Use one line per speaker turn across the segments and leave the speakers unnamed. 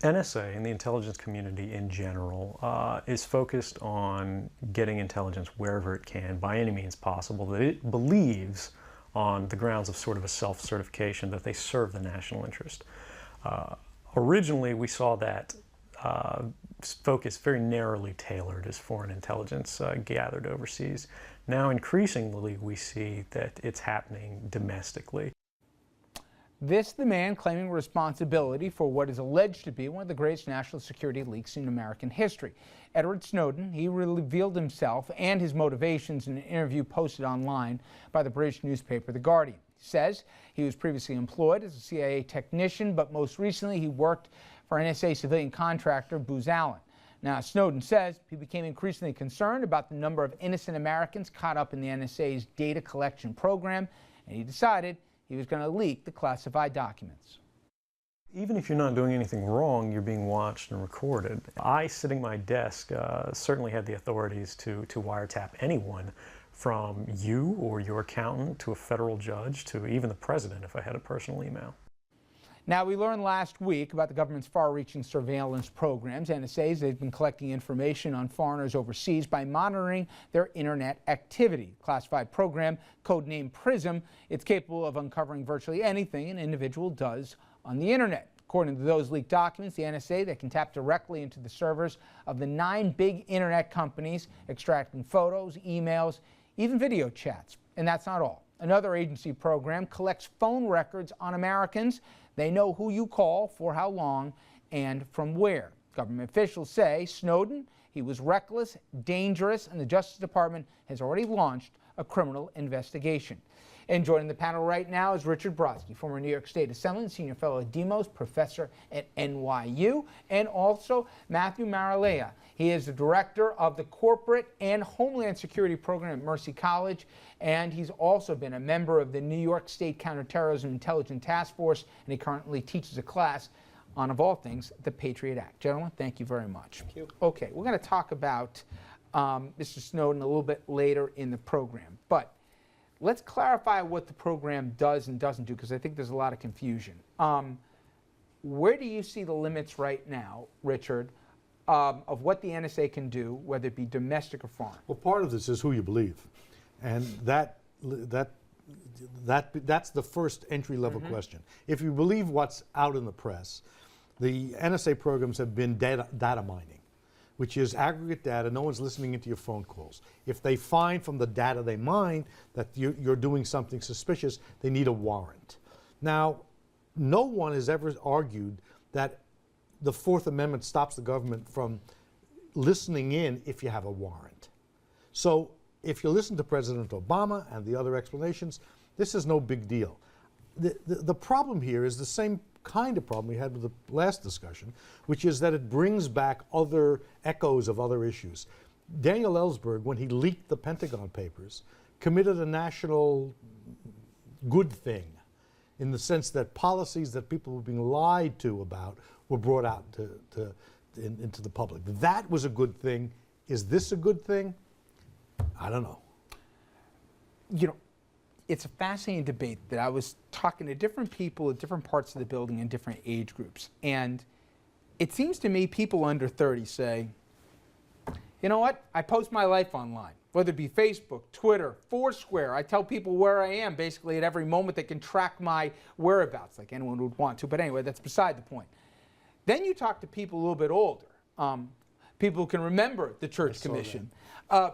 NSA and the intelligence community in general is focused on getting intelligence wherever it can, by any means possible, that it believes on the grounds of sort of a self-certification that they serve the national interest. Originally, we saw that focus very narrowly tailored as foreign intelligence gathered overseas. Now, increasingly, we see that it's happening domestically.
This the man claiming responsibility for what is alleged to be one of the greatest national security leaks in American history. Edward Snowden, he revealed himself and his motivations in an interview posted online by the British newspaper The Guardian. He says he was previously employed as a CIA technician, but most recently he worked for NSA civilian contractor Booz Allen. Now, Snowden says he became increasingly concerned about the number of innocent Americans caught up in the NSA's data collection program, and he decided he was going to leak the classified documents.
Even if you're not doing anything wrong, you're being watched and recorded. I, sitting at my desk, certainly had the authorities to wiretap anyone, from you or your accountant to a federal judge to even the president if I had a personal email.
Now, we learned last week about the government's far-reaching surveillance programs. NSA, they've been collecting information on foreigners overseas by monitoring their internet activity. Classified program, codenamed PRISM, it's capable of uncovering virtually anything an individual does on the internet. According to those leaked documents, the NSA, they can tap directly into the servers of the 9 big internet companies, extracting photos, emails, even video chats. And that's not all. Another agency program collects phone records on Americans. They know who you call, for how long, and from where. Government officials say Snowden, he was reckless, dangerous, and the Justice Department has already launched a criminal investigation. And joining the panel right now is Richard Brodsky, former New York State Assemblyman, Senior Fellow at Demos, Professor at NYU, and also Matthew Maralea. He is the Director of the Corporate and Homeland Security Program at Mercy College, and he's also been a member of the New York State Counterterrorism Intelligence Task Force, and he currently teaches a class on, of all things, the Patriot Act. Gentlemen, thank you very much.
Thank you.
Okay, we're going to talk about Mr. Snowden a little bit later in the program, but let's clarify what the program does and doesn't do, because I think there's a lot of confusion. Where do you see the limits right now, Richard, of what the NSA can do, whether it be domestic or foreign?
Well, part of this is who you believe, and that's the first entry-level question. If you believe what's out in the press, the NSA programs have been data mining, which is aggregate data. No one's listening into your phone calls. If they find from the data they mine that you're doing something suspicious, they need a warrant. Now, no one has ever argued that the Fourth Amendment stops the government from listening in if you have a warrant. So if you listen to President Obama and the other explanations, this is no big deal. The problem here is the same kind of problem we had with the last discussion, which is that it brings back other echoes of other issues. Daniel Ellsberg, when he leaked the Pentagon Papers, committed a national good thing in the sense that policies that people were being lied to about were brought out into the public. That was a good thing. Is this a good thing? I don't know.
You know, it's a fascinating debate that I was talking to different people at different parts of the building in different age groups. And it seems to me people under 30 say, you know what, I post my life online, whether it be Facebook, Twitter, Foursquare. I tell people where I am basically at every moment. They can track my whereabouts like anyone would want to. But anyway, that's beside the point. Then you talk to people a little bit older, people who can remember the Church Commission,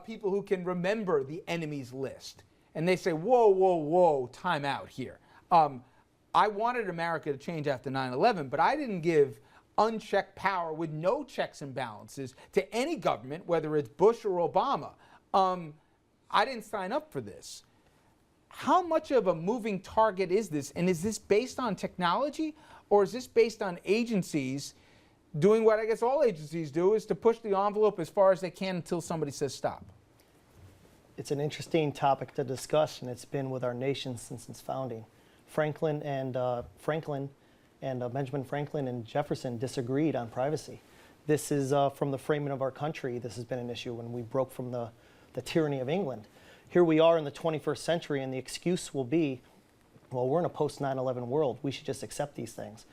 people who can remember the enemies list. And they say, whoa, whoa, whoa, time out here. I wanted America to change after 9/11, but I didn't give unchecked power with no checks and balances to any government, whether it's Bush or Obama. I didn't sign up for this. How much of a moving target is this? And is this based on technology, or is this based on agencies doing what I guess all agencies do, is to push the envelope as far as they can until somebody says stop?
It's an interesting topic to discuss, and it's been with our nation since its founding. Benjamin Franklin and Jefferson disagreed on privacy. This is from the framing of our country. This has been an issue when we broke from the tyranny of England. Here we are in the 21st century, and the excuse will be, well, we're in a post 9/11 world. We should just accept these things.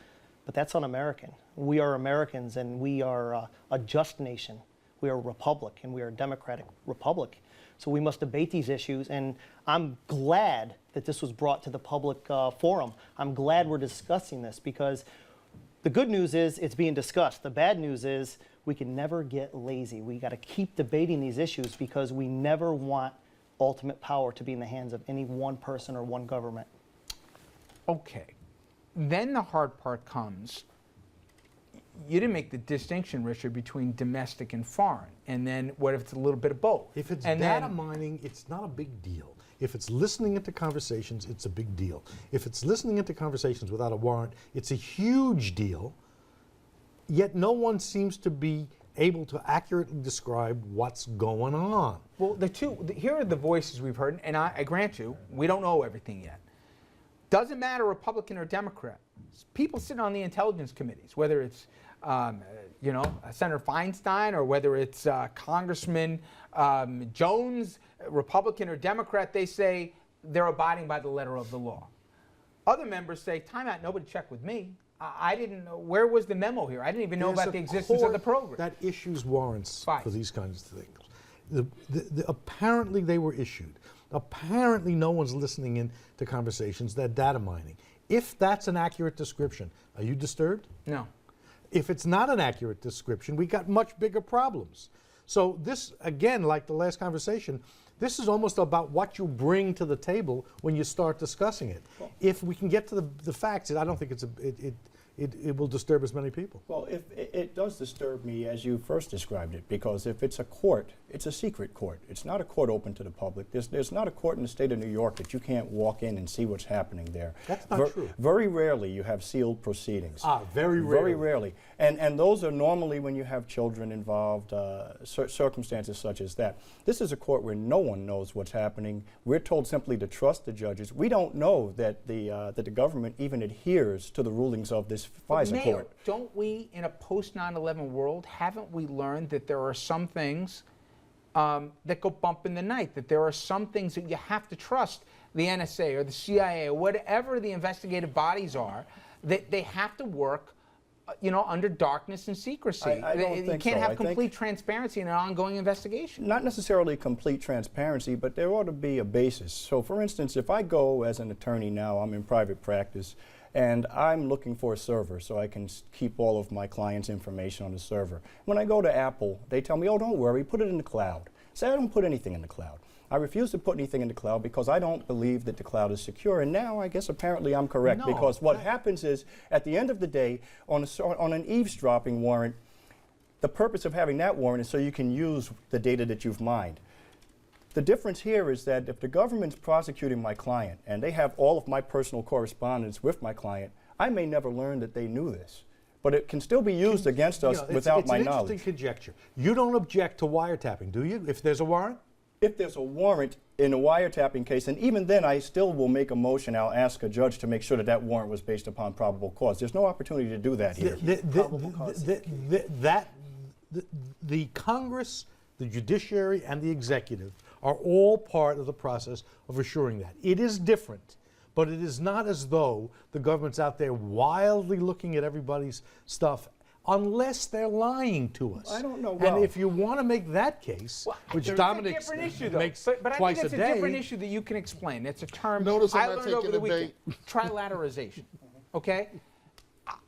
but that's un-American. We are Americans, and we are a just nation. We are a republic, and we are a democratic republic. So we must debate these issues, and I'm glad that this was brought to the public forum. I'm glad we're discussing this, because the good news is it's being discussed. The bad news is we can never get lazy. We got to keep debating these issues, because we never want ultimate power to be in the hands of any one person or one government.
Okay. Then the hard part comes. You didn't make the distinction, Richard, between domestic and foreign. And then what if it's a little bit of both?
If it's
and
data mining, it's not a big deal. If it's listening into conversations, it's a big deal. If it's listening into conversations without a warrant, it's a huge deal. Yet no one seems to be able to accurately describe what's going on.
Well, here are the voices we've heard, and I grant you, we don't know everything yet. Doesn't matter Republican or Democrat. People sitting on the intelligence committees, whether it's Senator Feinstein, or whether it's Congressman Jones, Republican or Democrat, they say they're abiding by the letter of the law. Other members say, time out, nobody checked with me. I didn't know, where was the memo here? I didn't even know about the existence of the program.
That issues warrants
Fine.
for these kinds of things. Apparently they were issued. Apparently no one's listening in to conversations. They're data mining. If that's an accurate description, are you disturbed?
No.
If it's not an accurate description, we got much bigger problems. So this, again, like the last conversation, this is almost about what you bring to the table when you start discussing it. Well, if we can get to the facts, I don't think it will disturb as many people.
Well, if it does disturb me as you first described it, because if it's a court, it's a secret court. It's not a court open to the public. There's not a court in the state of New York that you can't walk in and see what's happening there.
That's not true.
Very rarely you have sealed proceedings.
Very rarely.
Very rarely. And those are normally when you have children involved, circumstances such as that. This is a court where no one knows what's happening. We're told simply to trust the judges. We don't know that the government even adheres to the rulings of this FISA
Mayor,
court.
don't we, in a post 9/11 world, haven't we learned that there are some things that go bump in the night, that there are some things that you have to trust the NSA or the CIA or whatever the investigative bodies are, that they have to work under darkness and secrecy.
I don't
you
think
can't
so.
have
I think
complete transparency in an ongoing investigation.
Not necessarily complete transparency, but there ought to be a basis. So for instance, if I go as an attorney now, I'm in private practice, and I'm looking for a server so I can keep all of my clients' information on the server. When I go to Apple, they tell me, oh, don't worry, put it in the cloud. Say I don't put anything in the cloud. I refuse to put anything in the cloud because I don't believe that the cloud is secure. And now I guess apparently I'm correct, because what happens is, at the end of the day, on an eavesdropping warrant, the purpose of having that warrant is so you can use the data that you've mined. The difference here is that if the government's prosecuting my client and they have all of my personal correspondence with my client, I may never learn that they knew this. But it can still be used against us without my knowledge.
It's an interesting conjecture. You don't object to wiretapping, do you, if there's a warrant?
If there's a warrant in a wiretapping case, and even then I still will make a motion, I'll ask a judge to make sure that that warrant was based upon probable cause. There's no opportunity to do that here.
The Congress, the judiciary, and the executive are all part of the process of assuring that. It is different, but it is not as though the government's out there wildly looking at everybody's stuff, unless they're lying to us.
I don't know.
And if you want to make that case, which Dominic makes
but
twice
I think
a
it's
day.
a different issue that you can explain. It's a term
Notice I'm
I
not
learned over
taking
the
a
weekend. Trilateralization. Okay?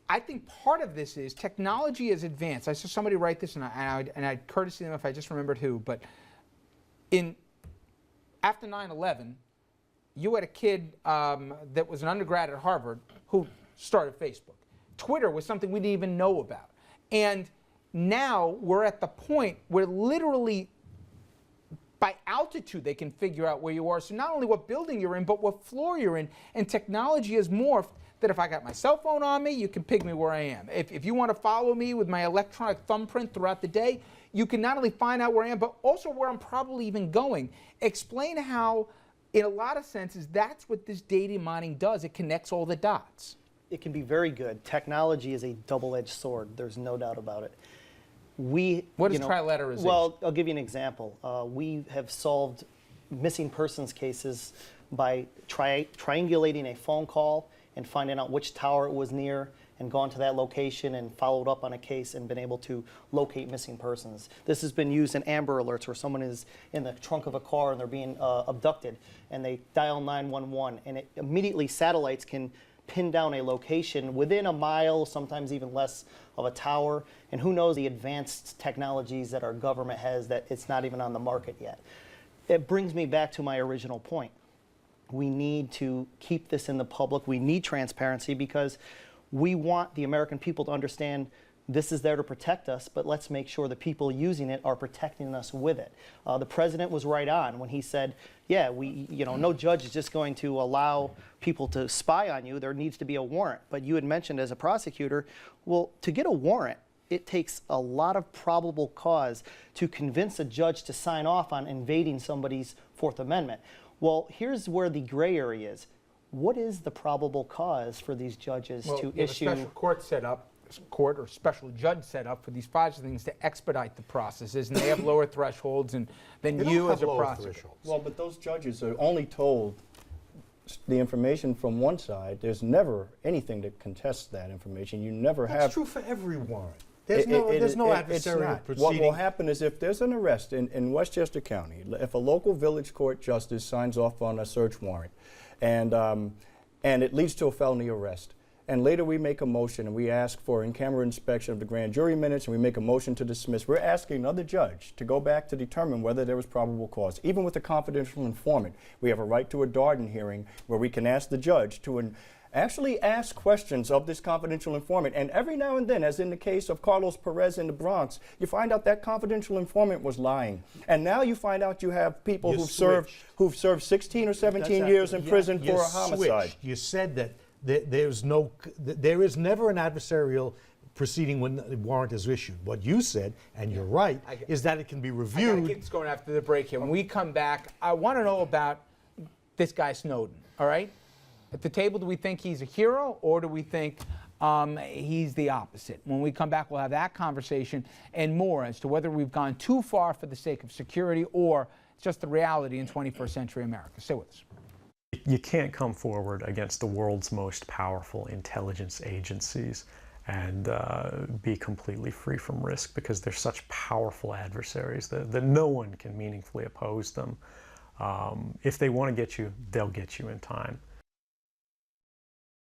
I think part of this is technology is advanced. I saw somebody write this, and I'd courtesy them if I just remembered who, but after 9/11, you had a kid that was an undergrad at Harvard who started Facebook. Twitter was something we didn't even know about. And now we're at the point where literally by altitude they can figure out where you are. So not only what building you're in, but what floor you're in. And technology has morphed that if I got my cell phone on me, you can ping me where I am. If you want to follow me with my electronic thumbprint throughout the day, you can not only find out where I am, but also where I'm probably even going. Explain how, in a lot of senses, that's what this data mining does. It connects all the dots.
It can be very good. Technology is a double-edged sword. There's no doubt about it.
What is trilateralization?
Well, I'll give you an example. We have solved missing persons cases by triangulating a phone call and finding out which tower it was near and gone to that location and followed up on a case and been able to locate missing persons. This has been used in Amber Alerts, where someone is in the trunk of a car and they're being abducted, and they dial 911, and it immediately satellites can pin down a location within a mile, sometimes even less, of a tower. And who knows the advanced technologies that our government has that it's not even on the market yet. It brings me back to my original point. We need to keep this in the public. We need transparency because we want the American people to understand this is there to protect us, but let's make sure the people using it are protecting us with it. The president was right on when he said, yeah, no judge is just going to allow people to spy on you. There needs to be a warrant. But you had mentioned as a prosecutor, well, to get a warrant, it takes a lot of probable cause to convince a judge to sign off on invading somebody's Fourth Amendment. Well, here's where the gray area is. What is the probable cause for these judges to issue?
A special court set up, court or special judge set up for these FISA things to expedite the processes, and they have lower thresholds than you as a prosecutor.
Well, but those judges are only told the information from one side. There's never anything that contests that information. You never have.
That's true for every warrant. There's no adversarial proceeding.
What will happen is if there's an arrest in Westchester County, if a local village court justice signs off on a search warrant, and it leads to a felony arrest, and later we make a motion and we ask for in-camera inspection of the grand jury minutes and we make a motion to dismiss, we're asking another judge to go back to determine whether there was probable cause. Even with a confidential informant, we have a right to a Darden hearing where we can ask the judge to actually ask questions of this confidential informant. And every now and then, as in the case of Carlos Perez in the Bronx, you find out that confidential informant was lying. And now you find out you have people who've served 16 or 17 years in prison for a homicide.
You said that there is never an adversarial proceeding when the warrant is issued. What you said, and you're right, is that it can be reviewed.
I gotta keep this going after the break here. When we come back, I want to know about this guy Snowden, all right? At the table, do we think he's a hero, or do we think he's the opposite? When we come back, we'll have that conversation and more as to whether we've gone too far for the sake of security or it's just the reality in 21st century America. Stay with us.
You can't come forward against the world's most powerful intelligence agencies and be completely free from risk, because they're such powerful adversaries that no one can meaningfully oppose them. If they want to get you, they'll get you in time.